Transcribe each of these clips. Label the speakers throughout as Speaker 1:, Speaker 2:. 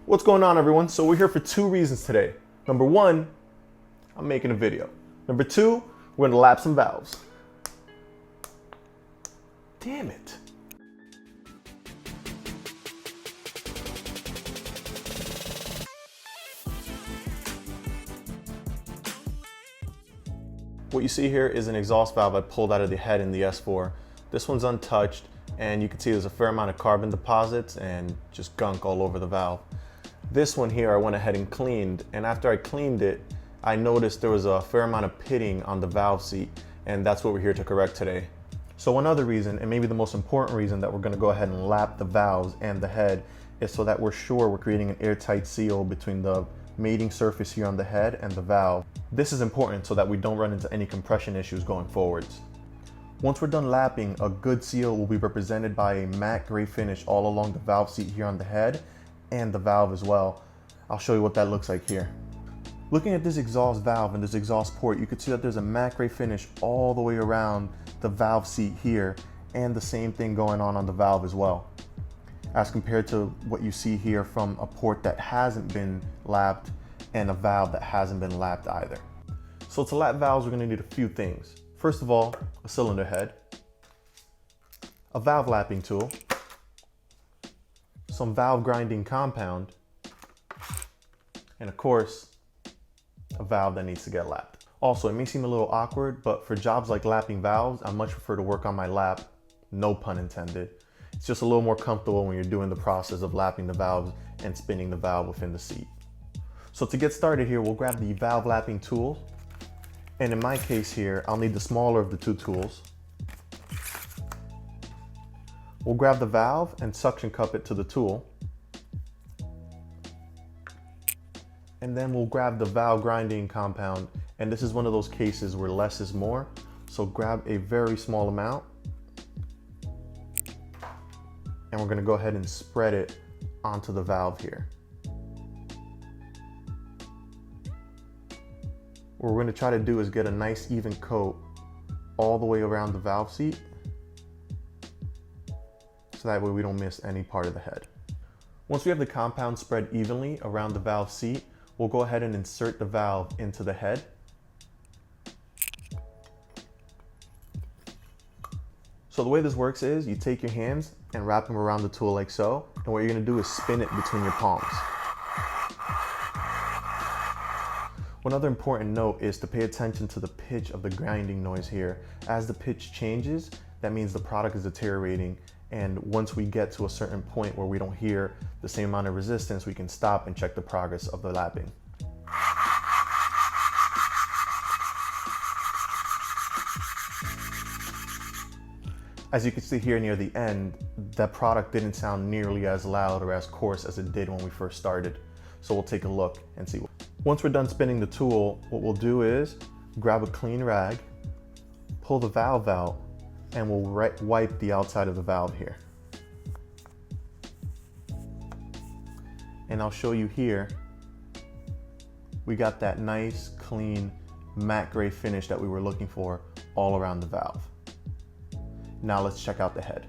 Speaker 1: What's going on, everyone? So we're here for two reasons today. Number one, I'm making a video. Number two, we're gonna lap some valves. Damn it. What you see here is an exhaust valve I pulled out of the head in the S4. This one's untouched, and you can see there's a fair amount of carbon deposits and just gunk all over the valve. This one here I went ahead and cleaned, and after I cleaned it, I noticed there was a fair amount of pitting on the valve seat, and that's what we're here to correct today. So one other reason, and maybe the most important reason that we're gonna go ahead and lap the valves and the head, is so that we're sure we're creating an airtight seal between the mating surface here on the head and the valve. This is important so that we don't run into any compression issues going forwards. Once we're done lapping, a good seal will be represented by a matte gray finish all along the valve seat here on the head and the valve as well. I'll show you what that looks like here. Looking at this exhaust valve and this exhaust port, you can see that there's a matte gray finish all the way around the valve seat here, and the same thing going on the valve as well, as compared to what you see here from a port that hasn't been lapped and a valve that hasn't been lapped either. So to lap valves, we're gonna need a few things. First of all, a cylinder head, a valve lapping tool, some valve grinding compound, and of course, a valve that needs to get lapped. Also, it may seem a little awkward, but for jobs like lapping valves, I much prefer to work on my lap, no pun intended. It's just a little more comfortable when you're doing the process of lapping the valves and spinning the valve within the seat. So to get started here, we'll grab the valve lapping tool. And in my case here, I'll need the smaller of the two tools. We'll grab the valve and suction cup it to the tool. And then we'll grab the valve grinding compound. And this is one of those cases where less is more. So grab a very small amount. And we're gonna go ahead and spread it onto the valve here. What we're gonna try to do is get a nice even coat all the way around the valve seat, so that way we don't miss any part of the head. Once we have the compound spread evenly around the valve seat, we'll go ahead and insert the valve into the head. So the way this works is you take your hands and wrap them around the tool like so, and what you're gonna do is spin it between your palms. One other important note is to pay attention to the pitch of the grinding noise here. As the pitch changes, that means the product is deteriorating, and once we get to a certain point where we don't hear the same amount of resistance, we can stop and check the progress of the lapping. As you can see here near the end, that product didn't sound nearly as loud or as coarse as it did when we first started. So we'll take a look and see. Once we're done spinning the tool, what we'll do is grab a clean rag, pull the valve out, and we'll wipe the outside of the valve here. And I'll show you here, we got that nice, clean, matte gray finish that we were looking for all around the valve. Now let's check out the head.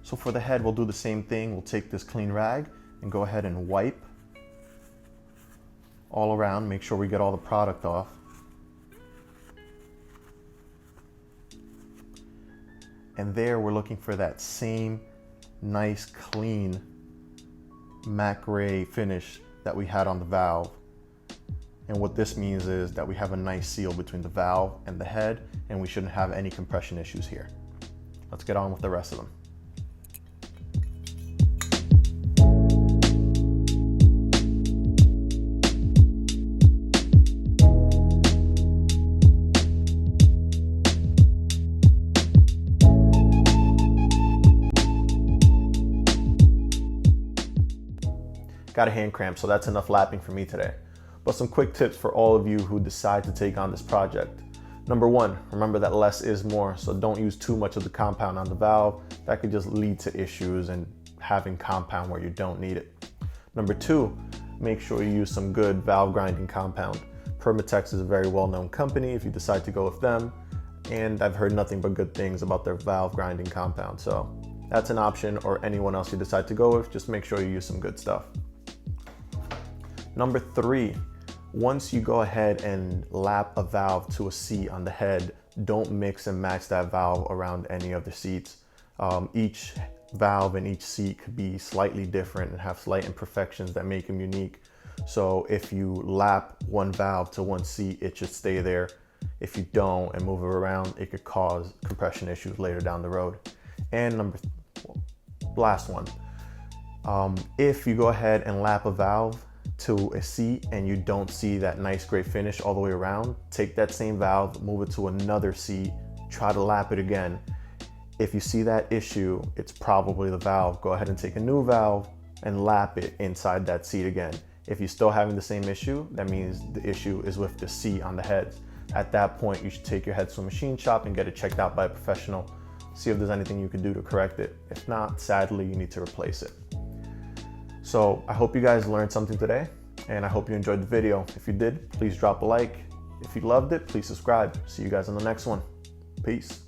Speaker 1: So for the head, we'll do the same thing. We'll take this clean rag and go ahead and wipe all around, make sure we get all the product off. And there we're looking for that same nice, clean, matte gray finish that we had on the valve. And what this means is that we have a nice seal between the valve and the head, and we shouldn't have any compression issues here. Let's get on with the rest of them. Got a hand cramp, so that's enough lapping for me today. But some quick tips for all of you who decide to take on this project. Number one, remember that less is more, so don't use too much of the compound on the valve. That could just lead to issues and having compound where you don't need it. Number two, make sure you use some good valve grinding compound. Permatex is a very well-known company if you decide to go with them, and I've heard nothing but good things about their valve grinding compound, so that's an option, or anyone else you decide to go with, just make sure you use some good stuff. Number 3, once you go ahead and lap a valve to a seat on the head, don't mix and match that valve around any of the seats. Each valve in each seat could be slightly different and have slight imperfections that make them unique. So if you lap one valve to one seat, it should stay there. If you don't and move it around, it could cause compression issues later down the road. And last one, if you go ahead and lap a valve to a seat and you don't see that nice great finish all the way around, take that same valve, move it to another seat, try to lap it again. If you see that issue, it's probably the valve. Go ahead and take a new valve and lap it inside that seat again. If you're still having the same issue, that means the issue is with the seat on the heads. At that point, you should take your heads to a machine shop and get it checked out by a professional. See if there's anything you can do to correct it. If not, sadly, you need to replace it. So I hope you guys learned something today, and I hope you enjoyed the video. If you did, please drop a like. If you loved it, please subscribe. See you guys on the next one. Peace.